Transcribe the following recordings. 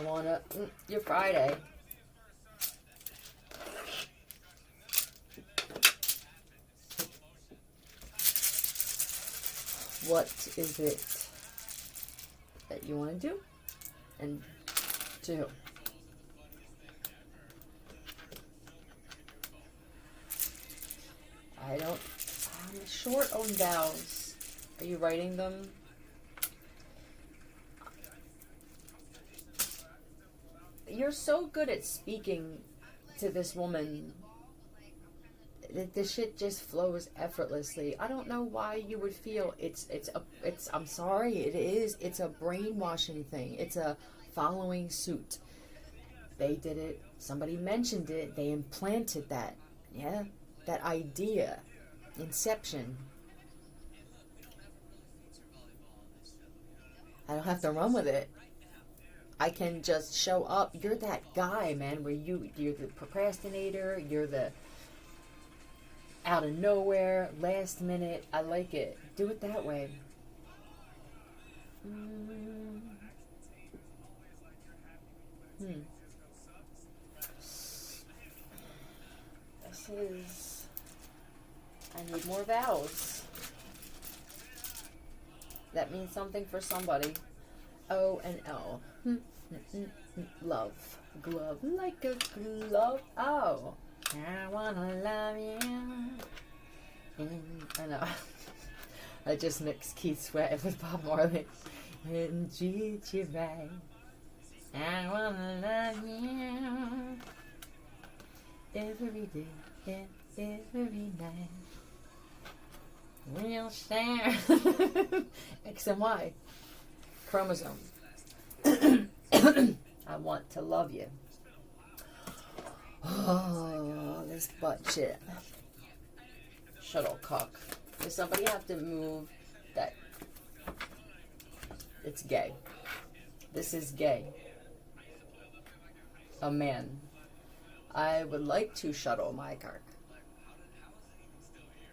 wanna. Your Friday. What is it that you want to do? And to who? I'm short on vows. Are you writing them? You're so good at speaking to this woman that the shit just flows effortlessly. I don't know why you would feel it's I'm sorry, it's a brainwashing thing. It's a following suit. They did it, somebody mentioned it, they implanted that. Yeah, that idea. Inception. I don't have to run with it. I can just show up. You're that guy, man, where you're the procrastinator, you're the out of nowhere, last minute. I like it. Do it that way. This is... I need more vowels. That means something for somebody. O and L. Love. Glove. Like a glove. Oh. I wanna love you. I know. I just mixed Keith Sweat with Bob Marley. And treat you right. I wanna love you. Every day and every night. We'll share. X and Y. Chromosome. I want to love you. Oh, this butt shit. Shuttlecock. Does somebody have to move that? It's gay. This is gay. A man. I would like to shuttle my cock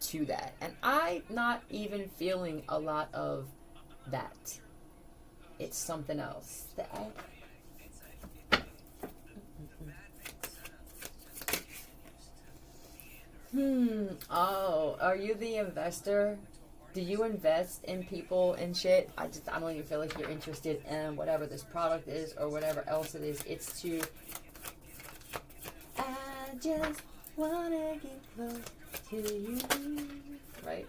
to that. And I'm not even feeling a lot of that. It's something else. Oh, are you the investor? Do you invest in people and shit? I don't even feel like you're interested in whatever this product is or whatever else it is. It's to... I just wanna give love to you. Right?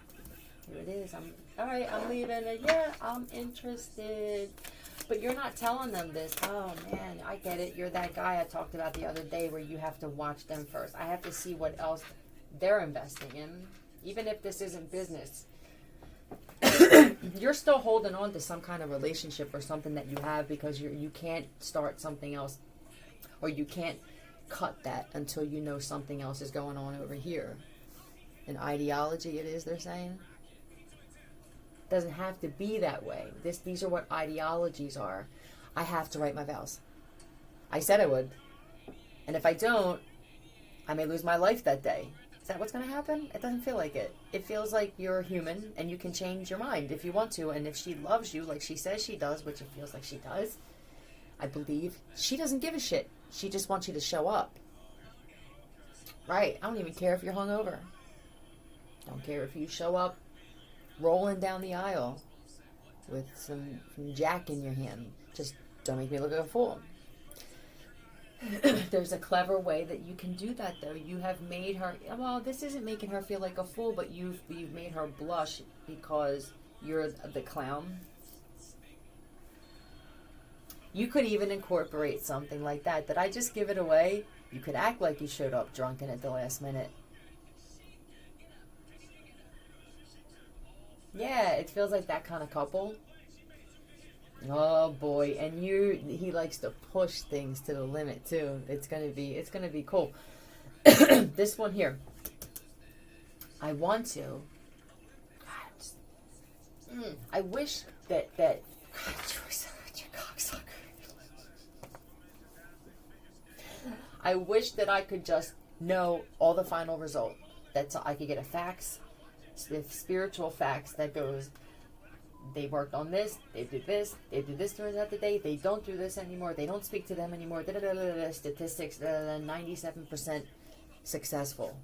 Here it is. Alright, I'm leaving it. Yeah, I'm interested. But you're not telling them this. Oh, man, I get it. You're that guy I talked about the other day where you have to watch them first. I have to see what else they're investing in. Even if this isn't business. You're still holding on to some kind of relationship or something that you have because you can't start something else. Or you can't cut that until you know something else is going on over here. An ideology it is, they're saying. Doesn't have to be that way. These are what ideologies are. I have to write my vows. I said I would. And if I don't, I may lose my life that day. Is that what's going to happen? It doesn't feel like it. It feels like you're human and you can change your mind if you want to. And if she loves you like she says she does, which it feels like she does, I believe, she doesn't give a shit. She just wants you to show up. Right. I don't even care if you're hungover. Don't care if you show up rolling down the aisle with some Jack in your hand. Just don't make me look like a fool. There's a clever way that you can do that, though. You have made her... Well, this isn't making her feel like a fool, but you've made her blush because you're the clown. You could even incorporate something like that. Did I just give it away? You could act like you showed up drunken at the last minute. Yeah, it feels like that kind of couple. Oh boy, and he likes to push things to the limit too. It's gonna be cool. This one here. I want to. I wish that God, you're such a cocksucker. I wish that I could just know all the final result. That's I could get a fax, the spiritual fax that goes, they worked on this, they did this throughout the day, they don't do this anymore, they don't speak to them anymore, statistics, 97% successful.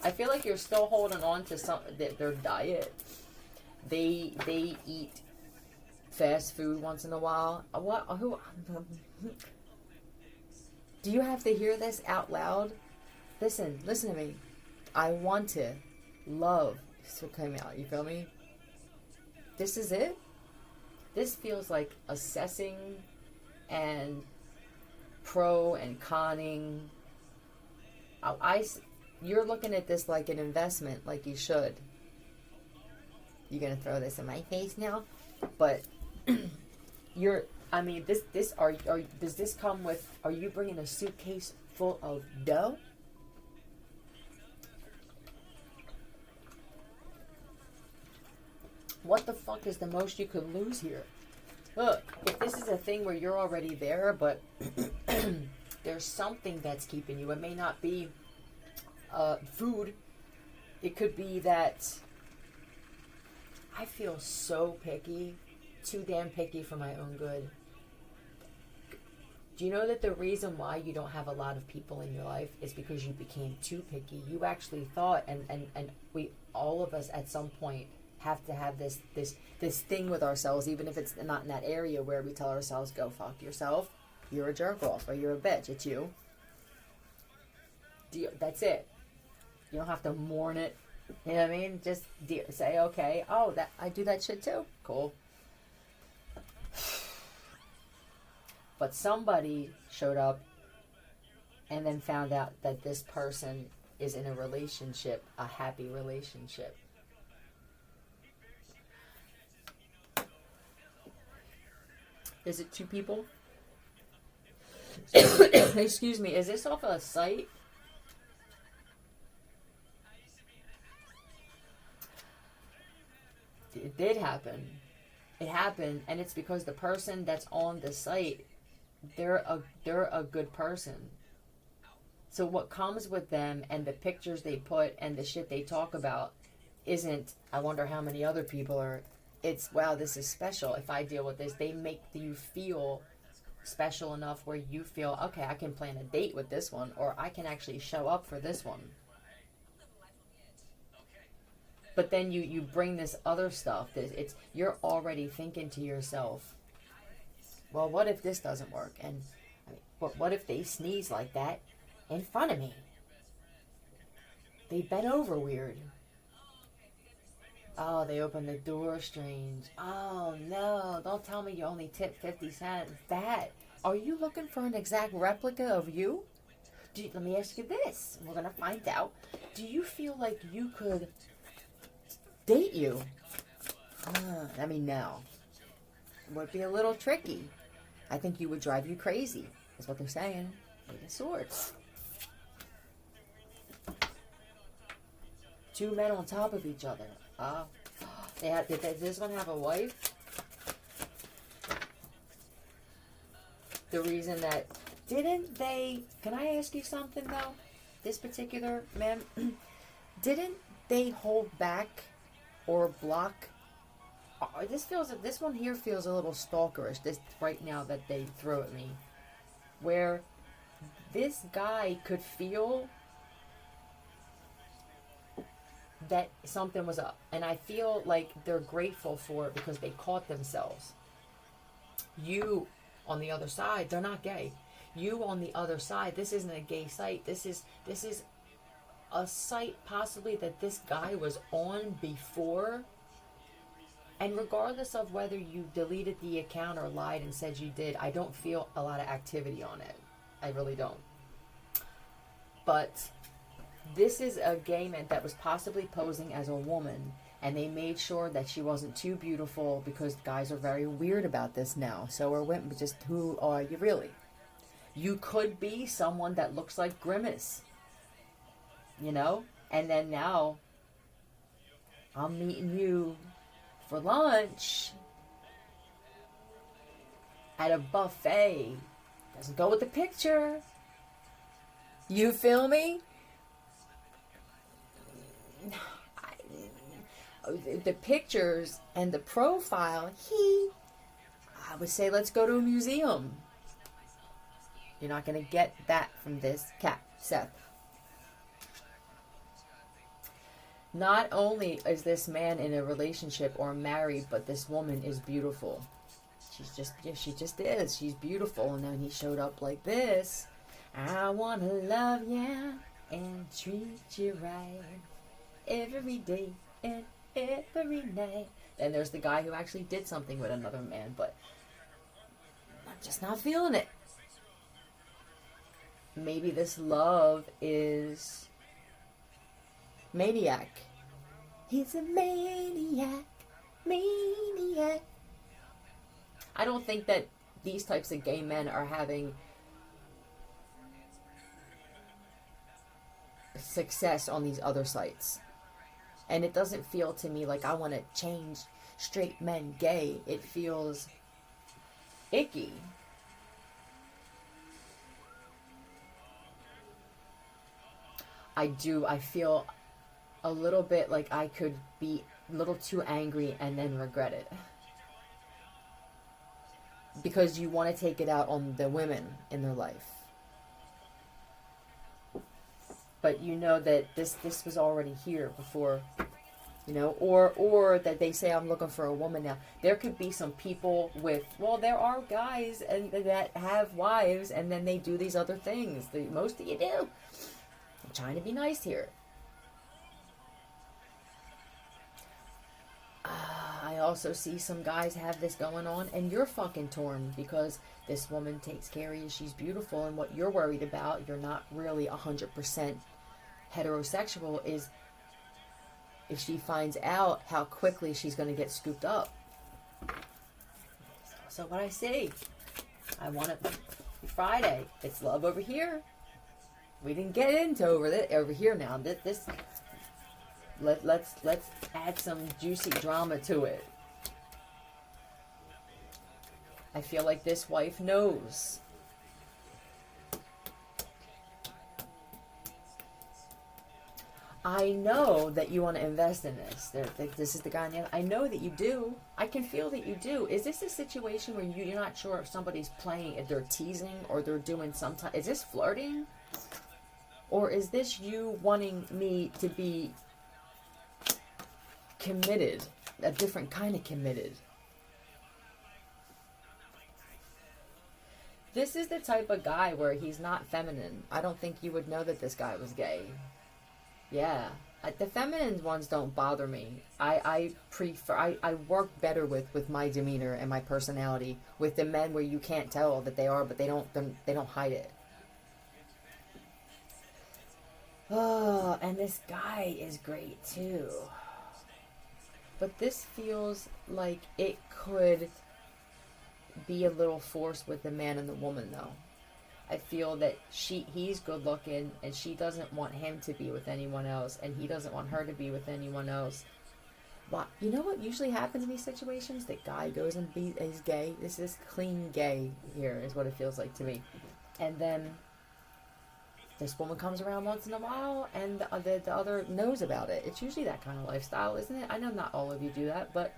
I feel like you're still holding on to their diet. They eat fast food once in a while. Who? Do you have to hear this out loud? Listen to me. I want to love to come out. You feel me? This is it. This feels like assessing and pro and conning. You're looking at this like an investment, like you should. You're gonna throw this in my face now, but does this come with? Are you bringing a suitcase full of dough? What the fuck is the most you could lose here? Look, if this is a thing where you're already there, but there's something that's keeping you. It may not be food. It could be that I feel so picky, too damn picky for my own good. Do you know that the reason why you don't have a lot of people in your life is because you became too picky? You actually thought, and we, all of us at some point, have to have this thing with ourselves, even if it's not in that area where we tell ourselves, go fuck yourself, you're a jerk off, or you're a bitch. It's you. That's it. You don't have to mourn it. You know what I mean? Just say, okay, oh, that I do that shit too. Cool. But somebody showed up and then found out that this person is in a relationship, a happy relationship. Is it two people? Excuse me, is this off a site? It did happen. It happened, and it's because the person that's on the site, they're a good person. So what comes with them and the pictures they put and the shit they talk about isn't, I wonder how many other people are. It's, wow, this is special. If I deal with this, they make you feel special enough where you feel, okay, I can plan a date with this one, or I can actually show up for this one. But then you bring this other stuff. You're already thinking to yourself, well, what if this doesn't work? And what if they sneeze like that in front of me? They bent over weird. Oh, they opened the door strange. Oh, no. Don't tell me you only tip 50 cents. Are you looking for an exact replica of you? Let me ask you this. We're going to find out. Do you feel like you could date you? No. It would be a little tricky. I think you would drive you crazy. That's what they're saying. Eight of Swords. Two men on top of each other. Did this one have a wife? The reason that... Didn't they... Can I ask you something, though? This particular man... Didn't they hold back or block... This one here feels a little stalkerish, this right now that they throw at me. Where this guy could feel that something was up. And I feel like they're grateful for it because they caught themselves. You, on the other side, they're not gay. You on the other side, this isn't a gay site. This is a site possibly that this guy was on before. And regardless of whether you deleted the account or lied and said you did, I don't feel a lot of activity on it. I really don't. But this is a gay man that was possibly posing as a woman, and they made sure that she wasn't too beautiful because guys are very weird about this now. So are women. Just who are you really? You could be someone that looks like Grimace, you know? And then now, I'm meeting you for lunch at a buffet. Doesn't go with the picture. You feel me? The pictures and the profile, I would say let's go to a museum. You're not going to get that from this cat, Seth. Not only is this man in a relationship or married, but this woman is beautiful. She just is. She's beautiful. And then he showed up like this. I want to love you and treat you right every day and every night. And there's the guy who actually did something with another man, but I'm just not feeling it. Maybe this love is maniac. He's a maniac. I don't think that these types of gay men are having success on these other sites. And it doesn't feel to me like I want to change straight men gay. It feels icky. I feel a little bit like I could be a little too angry and then regret it. Because you want to take it out on the women in their life. But you know that this was already here before, you know, or that they say I'm looking for a woman now. There could be some people with, well, there are guys that have wives and then they do these other things. Most of you do. I'm trying to be nice here. I also see some guys have this going on and you're fucking torn because this woman takes care of you. She's beautiful, and what you're worried about, you're not really 100% heterosexual, is if she finds out how quickly she's going to get scooped up. So what I see, I want it Friday. It's love over here. We didn't get into over here now. Let's add some juicy drama to it. I feel like this wife knows. I know that you want to invest in this. This is the guy on the other. I know that you do. I can feel that you do. Is this a situation where you're not sure if somebody's playing, if they're teasing or they're doing some type? Is this flirting? Or is this you wanting me to be committed? A different kind of committed? This is the type of guy where he's not feminine. I don't think you would know that this guy was gay. Yeah. The feminine ones don't bother me. I work better with my demeanor and my personality with the men where you can't tell that they are, but they don't hide it. Oh, and this guy is great too. But this feels like it could be a little forced with the man and the woman, though. I feel that he's good looking and she doesn't want him to be with anyone else, and he doesn't want her to be with anyone else. But you know what usually happens in these situations? The guy goes and is gay. This is clean gay here is what it feels like to me. And then this woman comes around once in a while and the other knows about it. It's usually that kind of lifestyle, isn't it? I know not all of you do that, but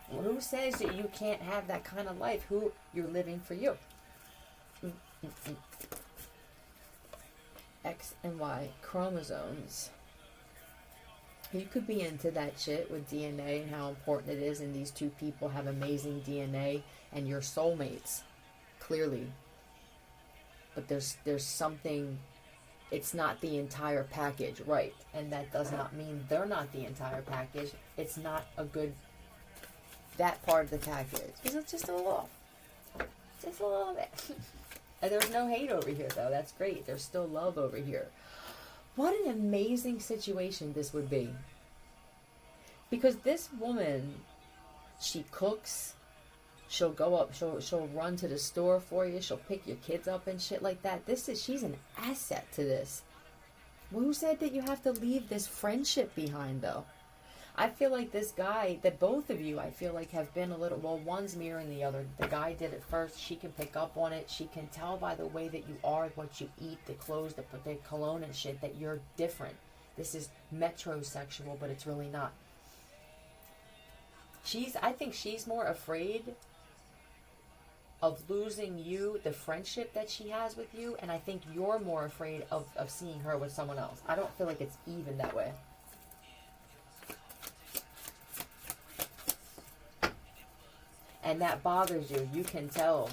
who says that you can't have that kind of life? Who you're living for you? X and Y chromosomes. You could be into that shit with DNA and how important it is, and these two people have amazing DNA and you're soulmates, clearly. But there's something, it's not the entire package, right? And that does not mean they're not the entire package. It's not a good, that part of the package. It's just a little bit. And there's no hate over here, though. That's great. There's still love over here. What an amazing situation this would be. Because this woman, she cooks. She'll go up, she'll run to the store for you. She'll pick your kids up and shit like that. She's an asset to this. Well, who said that you have to leave this friendship behind, though? I feel like this guy, that both of you, I feel like have been a little, well, one's mirroring the other. The guy did it first. She can pick up on it. She can tell by the way that you are, what you eat, the clothes, the cologne and shit, that you're different. this is metrosexual, but it's really not. I think she's more afraid of losing you, the friendship that she has with you, and I think you're more afraid of seeing her with someone else. I don't feel like it's even that way. And that bothers you. You can tell.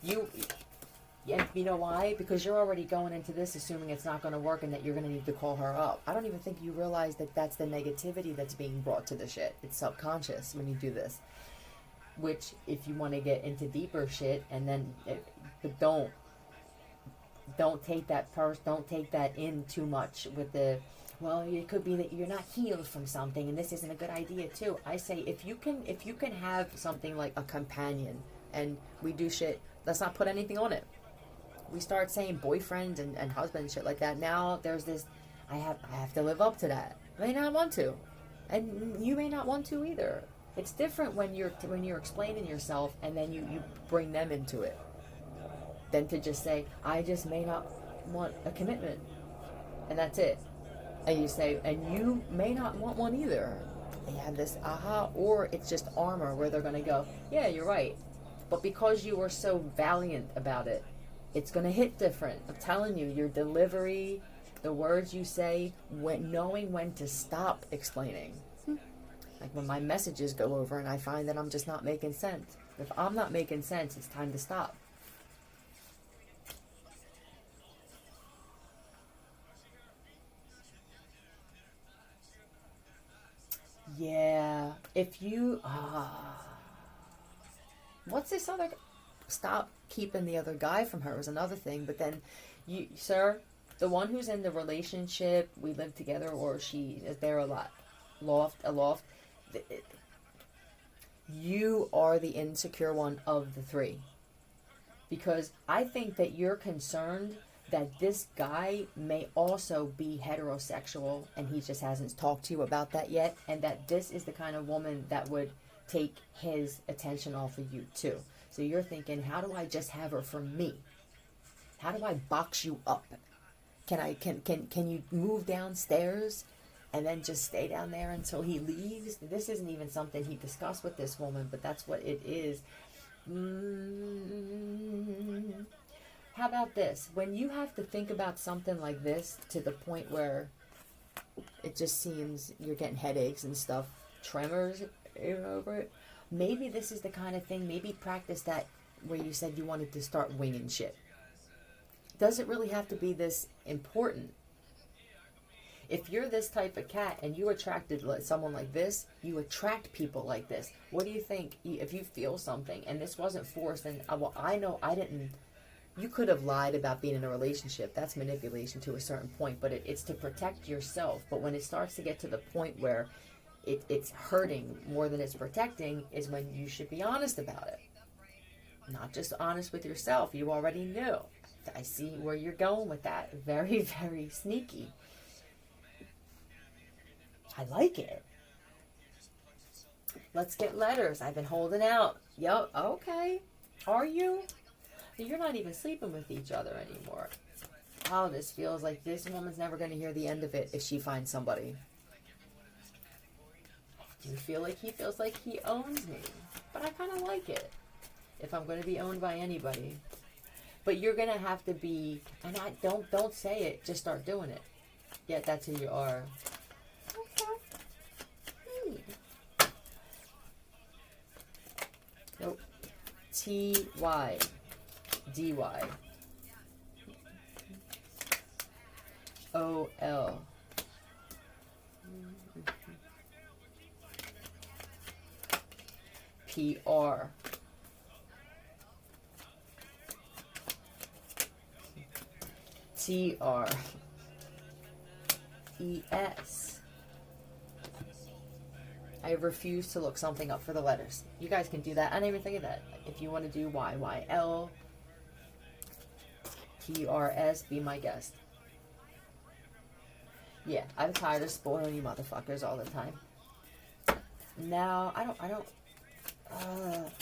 And you know why? Because you're already going into this assuming it's not going to work and that you're going to need to call her up. I don't even think you realize that that's the negativity that's being brought to the shit. It's subconscious when you do this. Which, if you want to get into deeper shit, and then, but don't take don't take that in too much with the, well, it could be that you're not healed from something, and this isn't a good idea too. I say, if you can have something like a companion, and we do shit, let's not put anything on it. We start saying boyfriend and husband and shit like that. Now there's this, I have to live up to that. I may not want to, and you may not want to either. It's different when you're explaining yourself and then you bring them into it, than to just say, I just may not want a commitment, and that's it. And you say, and you may not want one either. They have this aha, or it's just armor where they're going to go, yeah, you're right. But because you were so valiant about it, it's going to hit different. I'm telling you, your delivery, the words you say, knowing when to stop explaining. Like when my messages go over and I find that I'm just not making sense. If I'm not making sense, it's time to stop. Yeah, if you, what's this other, stop keeping the other guy from her is another thing, but then you, sir, the one who's in the relationship, we live together, or she is there a lot, aloft, you are the insecure one of the three. Because I think that you're concerned that this guy may also be heterosexual and he just hasn't talked to you about that yet, and that this is the kind of woman that would take his attention off of you too. So you're thinking, how do I just have her for me? How do I box you up? Can you move downstairs and then just stay down there until he leaves? This isn't even something he discussed with this woman, but that's what it is. How about this? When you have to think about something like this to the point where it just seems you're getting headaches and stuff, tremors even over it, maybe this is the kind of thing, maybe practice that where you said you wanted to start winging shit. Does it really have to be this important? If you're this type of cat and you attracted someone like this, you attract people like this. What do you think if you feel something and this wasn't forced? And well, I know I didn't. You could have lied about being in a relationship. That's manipulation to a certain point, but it's to protect yourself. But when it starts to get to the point where it's hurting more than it's protecting, is when you should be honest about it. Not just honest with yourself. You already knew. I see where you're going with that. Very, very sneaky. I like it. Let's get letters. I've been holding out. Yo, okay. Are you? You're not even sleeping with each other anymore. Oh, this feels like this woman's never going to hear the end of it if she finds somebody. I do feel like he feels like he owns me. But I kind of like it. If I'm going to be owned by anybody. But you're going to have to be, and don't say it, just start doing it. Yeah, that's who you are. Nope. T-Y. D-Y. O-L. P-R. T-R. E-S. I refuse to look something up for the letters. You guys can do that. I didn't even think of that. If you want to do Y-Y-L, T-R-S, be my guest. Yeah, I'm tired of spoiling you motherfuckers all the time. Now, I don't,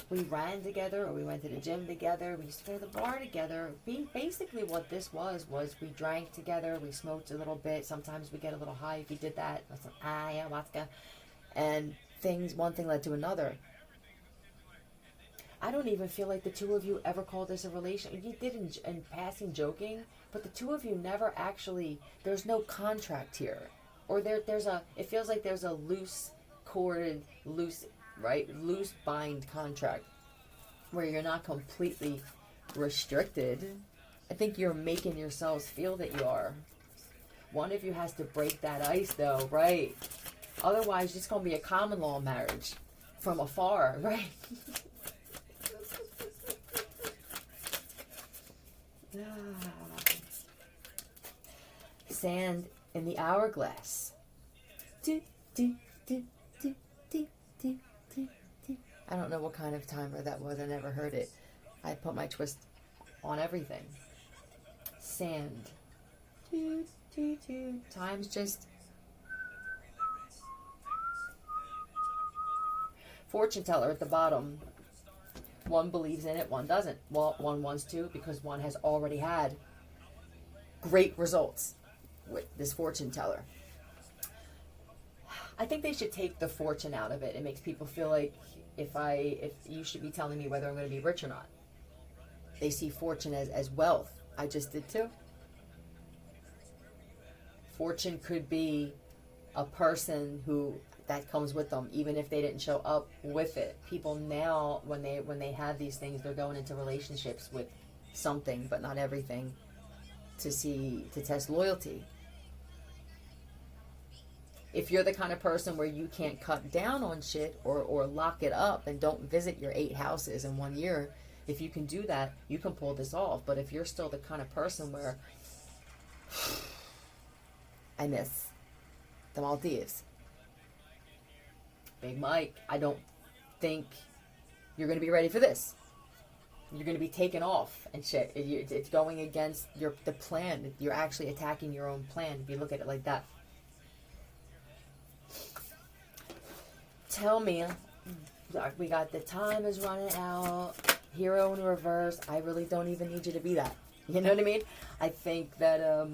we ran together, or we went to the gym together, we used to go to the bar together. Basically what this was we drank together, we smoked a little bit, sometimes we get a little high if we did that, with some ayahuasca, and one thing led to another. I don't even feel like the two of you ever called this a relation. You did in passing, joking, but the two of you never actually, there's no contract here. Or it feels like there's a loose bind contract where you're not completely restricted. I think you're making yourselves feel that you are. One of you has to break that ice though, right? Otherwise, it's going to be a common law marriage from afar, right? Sand in the hourglass. I don't know what kind of timer that was. I never heard it. I put my twist on everything. Sand. Time's just... Fortune teller at the bottom. One believes in it, one doesn't. Well, one wants to because one has already had great results with this fortune teller. I think they should take the fortune out of it. It makes people feel like if you should be telling me whether I'm going to be rich or not. They see fortune as wealth. I just did too. Fortune could be a person that comes with them, even if they didn't show up with it. People now, when they have these things, they're going into relationships with something, but not everything, to test loyalty. If you're the kind of person where you can't cut down on shit or lock it up and don't visit your 8 houses in 1 year, if you can do that, you can pull this off. But if you're still the kind of person where I miss the Maldives, Big Mike, I don't think you're going to be ready for this. You're going to be taken off and shit. It's going against the plan. You're actually attacking your own plan if you look at it like that. Tell me, we got the time is running out. Hero in reverse. I really don't even need you to be that. You know what I mean? I think that,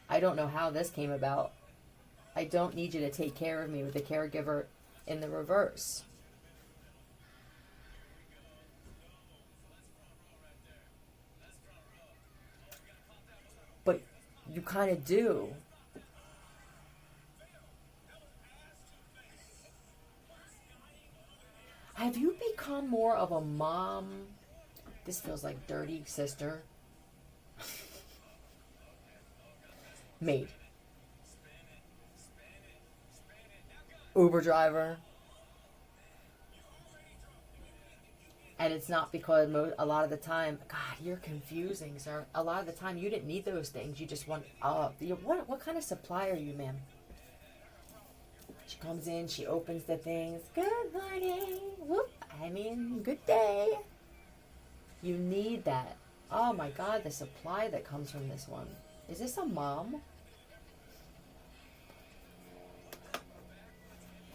I don't know how this came about. I don't need you to take care of me with the caregiver in the reverse. But you kind of do. Have you become more of a mom? This feels like dirty sister. Maid. Uber driver. And it's not because a lot of the time, God, you're confusing, sir. A lot of the time, you didn't need those things. You just want, what kind of supply are you, ma'am? She comes in, she opens the things. Good morning. Whoop. Good day. You need that. Oh my God, the supply that comes from this one. Is this a mom?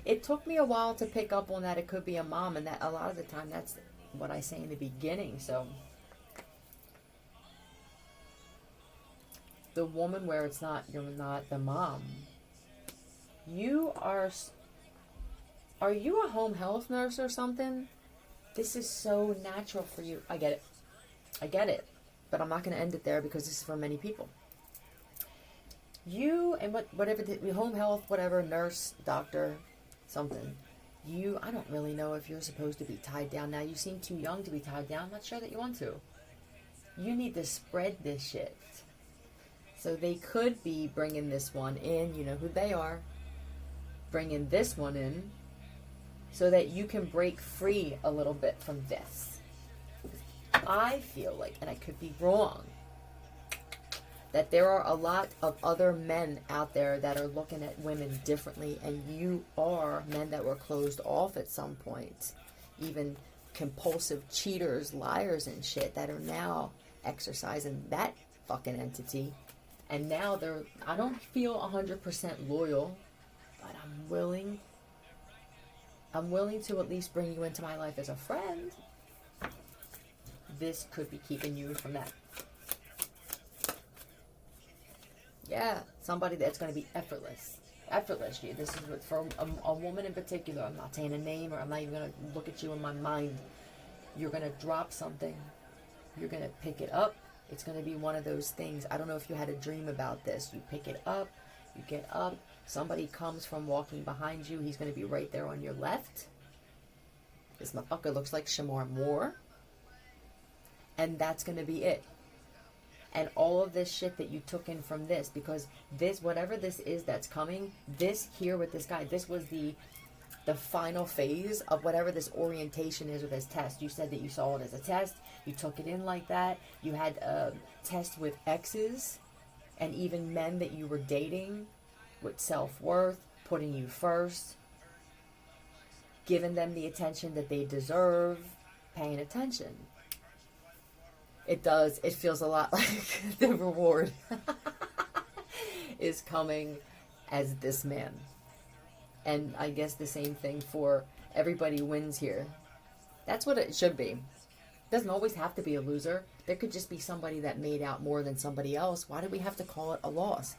It took me a while to pick up on that it could be a mom, and that a lot of the time that's what I say in the beginning. So the woman where you're not the mom. Are you a home health nurse or something? This is so natural for you. I get it. But I'm not going to end it there because this is for many people. You and whatever, home health, whatever, nurse, doctor, something. I don't really know if you're supposed to be tied down now. You seem too young to be tied down. I'm not sure that you want to. You need to spread this shit. So they could be bringing this one in. You know who they are. Bringing this one in so that you can break free a little bit from this. I feel like, and I could be wrong, that there are a lot of other men out there that are looking at women differently, and you are men that were closed off at some point. Even compulsive cheaters, liars and shit that are now exercising that fucking entity. And now I don't feel 100% loyal, but I'm willing. I'm willing to at least bring you into my life as a friend. This could be keeping you from that. Yeah, somebody that's going to be effortless. Effortless, you. This is for a woman in particular. I'm not saying a name, or I'm not even going to look at you in my mind. You're going to drop something. You're going to pick it up. It's going to be one of those things. I don't know if you had a dream about this. You pick it up. You get up. Somebody comes from walking behind you. He's going to be right there on your left. This motherfucker looks like Shamar Moore. And that's going to be it. And all of this shit that you took in from this, because this, whatever this is that's coming, this here with this guy, this was the final phase of whatever this orientation is, or this test. You said that you saw it as a test. You took it in like that. You had a test with exes and even men that you were dating, with self-worth, putting you first, giving them the attention that they deserve, paying attention. It does. It feels a lot like the reward is coming as this man. And I guess the same thing for everybody wins here. That's what it should be. It doesn't always have to be a loser. There could just be somebody that made out more than somebody else. Why do we have to call it a loss?